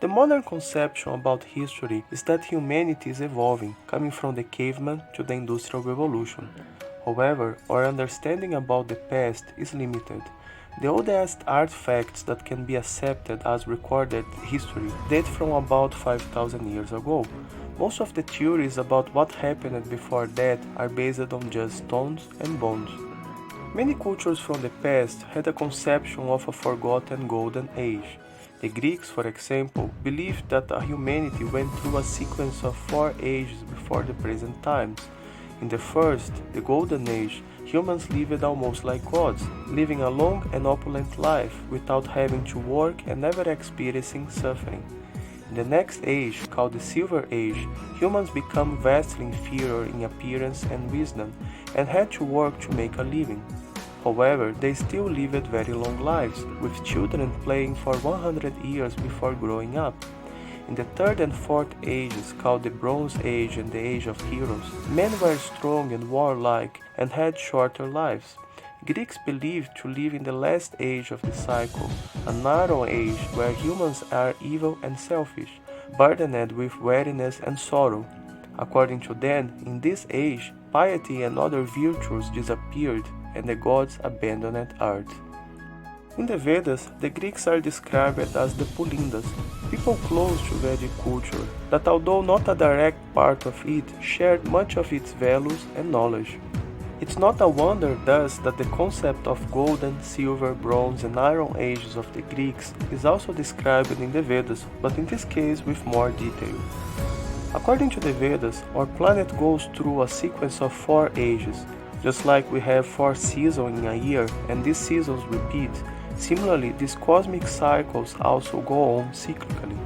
The modern conception about history is that humanity is evolving, coming from the caveman to the Industrial Revolution. However, our understanding about the past is limited. The oldest artifacts that can be accepted as recorded history date from about 5,000 years ago. Most of the theories about what happened before that are based on just stones and bones. Many cultures from the past had a conception of a forgotten golden age. The Greeks, for example, believed that humanity went through a sequence of 4 ages before the present times. In the first, the Golden Age, humans lived almost like gods, living a long and opulent life without having to work and never experiencing suffering. In the next age, called the Silver Age, humans become vastly inferior in appearance and wisdom and had to work to make a living. However, they still lived very long lives, with children playing for 100 years before growing up. In the third and fourth ages, called the Bronze Age and the Age of Heroes, men were strong and warlike and had shorter lives. Greeks believed to live in the last age of the cycle, an Iron Age where humans are evil and selfish, burdened with weariness and sorrow. According to them, in this age, piety and other virtues disappeared and the gods abandoned earth. In the Vedas, the Greeks are described as the Pulindas, people close to Vedic culture, that although not a direct part of it, shared much of its values and knowledge. It's not a wonder thus that the concept of golden, silver, bronze and iron ages of the Greeks is also described in the Vedas, but in this case with more detail. According to the Vedas, our planet goes through a sequence of 4 ages. Just like we have 4 seasons in a year and these seasons repeat, similarly these cosmic cycles also go on cyclically.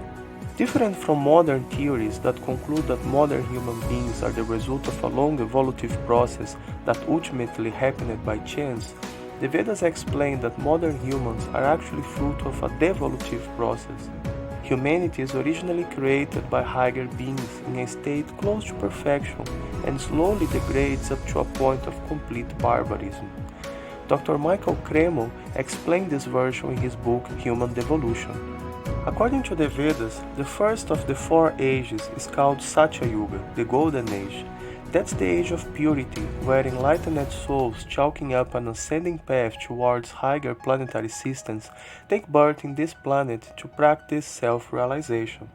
Different from modern theories that conclude that modern human beings are the result of a long evolutive process that ultimately happened by chance, the Vedas explain that modern humans are actually fruit of a devolutive process. Humanity is originally created by higher beings in a state close to perfection and slowly degrades up to a point of complete barbarism. Dr. Michael Cremo explained this version in his book Human Devolution. According to the Vedas, the first of the 4 ages is called Satya Yuga, the Golden Age. That's the age of purity, where enlightened souls chalking up an ascending path towards higher planetary systems take birth in this planet to practice self-realization.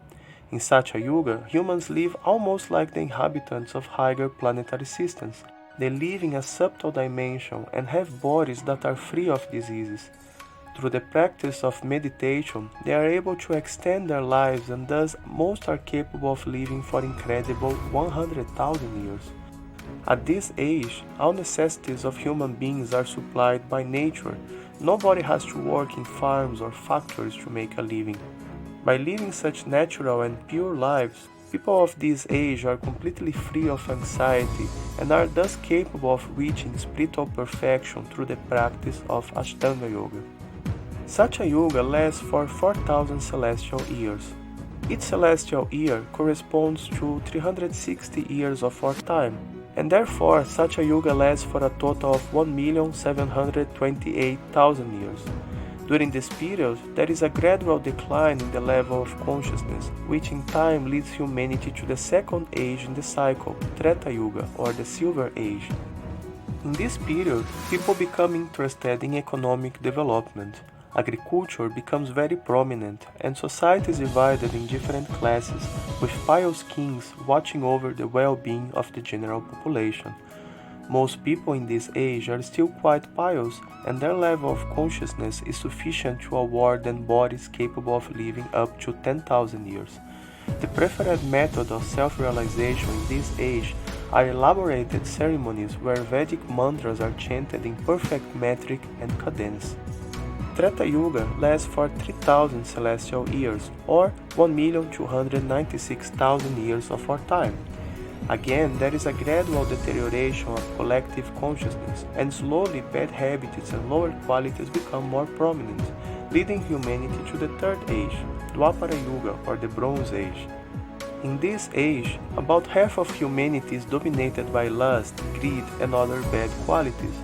In Satya Yuga, humans live almost like the inhabitants of higher planetary systems. They live in a subtle dimension and have bodies that are free of diseases. Through the practice of meditation, they are able to extend their lives and thus most are capable of living for incredible 100,000 years. At this age, all necessities of human beings are supplied by nature. Nobody has to work in farms or factories to make a living. By living such natural and pure lives, people of this age are completely free of anxiety and are thus capable of reaching spiritual perfection through the practice of Ashtanga Yoga. Satya Yuga lasts for 4,000 celestial years. Each celestial year corresponds to 360 years of our time, and therefore Satya Yuga lasts for a total of 1,728,000 years. During this period, there is a gradual decline in the level of consciousness, which in time leads humanity to the second age in the cycle, Treta Yuga, or the Silver Age. In this period, people become interested in economic development. Agriculture becomes very prominent, and society is divided in different classes, with pious kings watching over the well-being of the general population. Most people in this age are still quite pious, and their level of consciousness is sufficient to award them bodies capable of living up to 10,000 years. The preferred method of self-realization in this age are elaborated ceremonies where Vedic mantras are chanted in perfect metric and cadence. Treta Yuga lasts for 3,000 celestial years, or 1,296,000 years of our time. Again, there is a gradual deterioration of collective consciousness, and slowly bad habits and lower qualities become more prominent, leading humanity to the third age, Dwapara Yuga, or the Bronze Age. In this age, about half of humanity is dominated by lust, greed, and other bad qualities.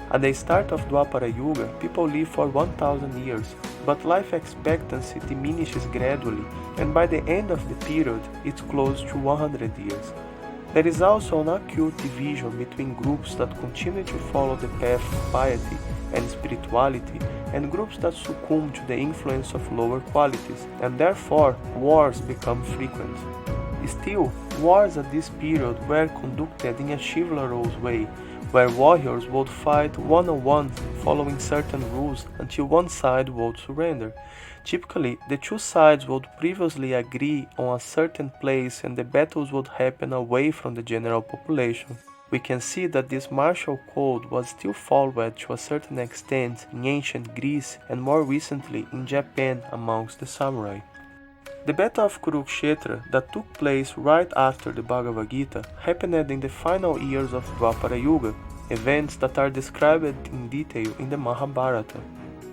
At the start of Dwapara Yuga, people live for 1,000 years, but life expectancy diminishes gradually, and by the end of the period, it's close to 100 years. There is also an acute division between groups that continue to follow the path of piety and spirituality and groups that succumb to the influence of lower qualities, and therefore wars become frequent. Still, wars at this period were conducted in a chivalrous way, where warriors would fight one-on-one following certain rules until one side would surrender. Typically, the two sides would previously agree on a certain place and the battles would happen away from the general population. We can see that this martial code was still followed to a certain extent in ancient Greece and more recently in Japan amongst the samurai. The Battle of Kurukshetra that took place right after the Bhagavad Gita happened in the final years of Dwapara Yuga, events that are described in detail in the Mahabharata.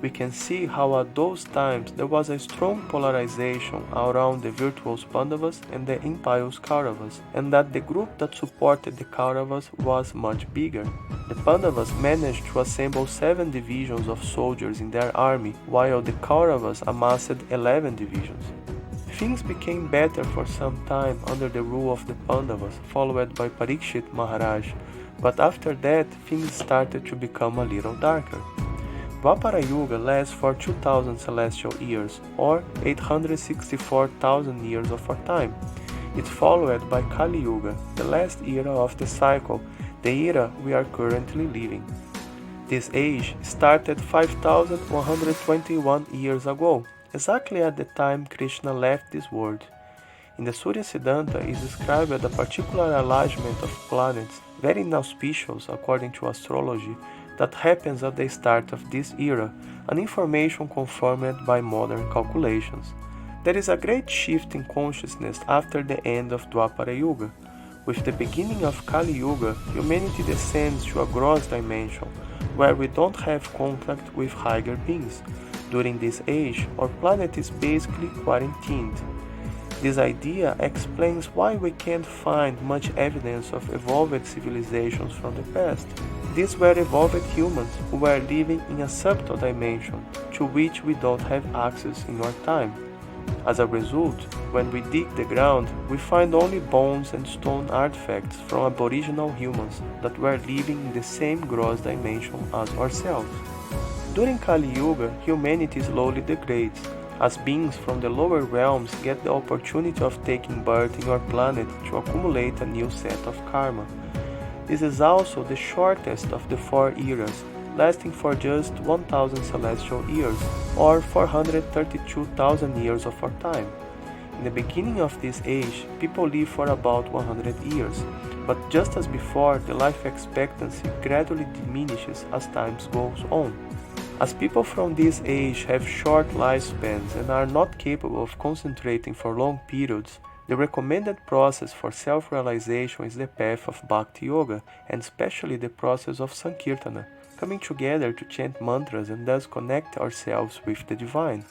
We can see how at those times there was a strong polarization around the virtuous Pandavas and the impious Kauravas, and that the group that supported the Kauravas was much bigger. The Pandavas managed to assemble 7 divisions of soldiers in their army, while the Kauravas amassed 11 divisions. Things became better for some time under the rule of the Pandavas, followed by Parikshit Maharaj, but after that things started to become a little darker. Dwapara Yuga lasts for 2000 celestial years, or 864,000 years of our time. It's followed by Kali Yuga, the last era of the cycle, the era we are currently living. This age started 5121 years ago, exactly at the time Krishna left this world. In the Surya Siddhanta is described a particular alignment of planets, very inauspicious according to astrology, that happens at the start of this era, an information confirmed by modern calculations. There is a great shift in consciousness after the end of Dwapara Yuga. With the beginning of Kali Yuga, humanity descends to a gross dimension, where we don't have contact with higher beings. During this age, our planet is basically quarantined. This idea explains why we can't find much evidence of evolved civilizations from the past. These were evolved humans who were living in a subtle dimension to which we don't have access in our time. As a result, when we dig the ground, we find only bones and stone artifacts from aboriginal humans that were living in the same gross dimension as ourselves. During Kali Yuga, humanity slowly degrades, as beings from the lower realms get the opportunity of taking birth in our planet to accumulate a new set of karma. This is also the shortest of the 4 eras, lasting for just 1000 celestial years, or 432,000 years of our time. In the beginning of this age, people live for about 100 years, but just as before, the life expectancy gradually diminishes as time goes on. As people from this age have short lifespans and are not capable of concentrating for long periods, the recommended process for self-realization is the path of Bhakti Yoga, and especially the process of Sankirtana, coming together to chant mantras and thus connect ourselves with the divine.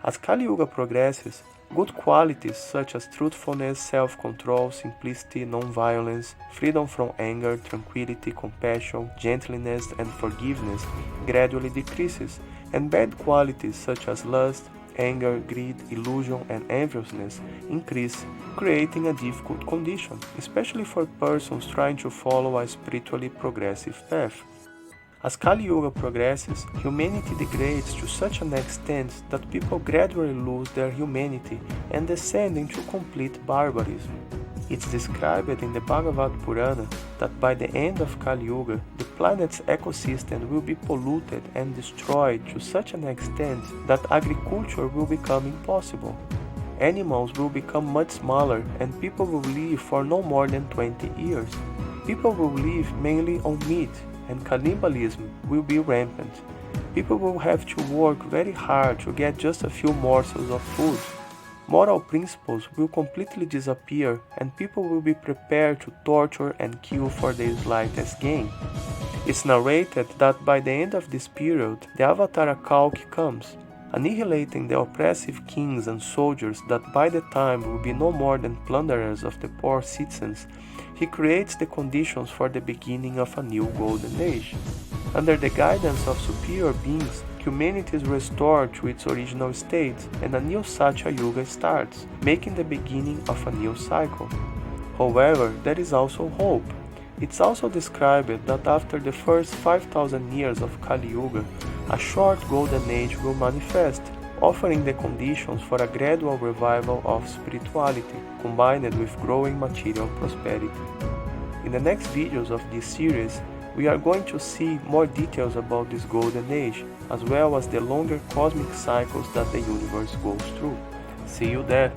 As Kali Yuga progresses, good qualities such as truthfulness, self-control, simplicity, non-violence, freedom from anger, tranquility, compassion, gentleness, and forgiveness gradually decreases, and bad qualities such as lust, anger, greed, illusion, and enviousness increase, creating a difficult condition, especially for persons trying to follow a spiritually progressive path. As Kali Yuga progresses, humanity degrades to such an extent that people gradually lose their humanity and descend into complete barbarism. It's described in the Bhagavad Purana that by the end of Kali Yuga, the planet's ecosystem will be polluted and destroyed to such an extent that agriculture will become impossible. Animals will become much smaller and people will live for no more than 20 years. People will live mainly on meat, and cannibalism will be rampant. People will have to work very hard to get just a few morsels of food. Moral principles will completely disappear and people will be prepared to torture and kill for their slightest gain. It's narrated that by the end of this period, the Avatar Kalki comes, annihilating the oppressive kings and soldiers that by the time will be no more than plunderers of the poor citizens. He creates the conditions for the beginning of a new golden age. Under the guidance of superior beings, humanity is restored to its original state and a new Satya Yuga starts, making the beginning of a new cycle. However, there is also hope. It's also described that after the first 5,000 years of Kali Yuga, a short golden age will manifest, offering the conditions for a gradual revival of spirituality, combined with growing material prosperity. In the next videos of this series, we are going to see more details about this golden age, as well as the longer cosmic cycles that the universe goes through. See you there!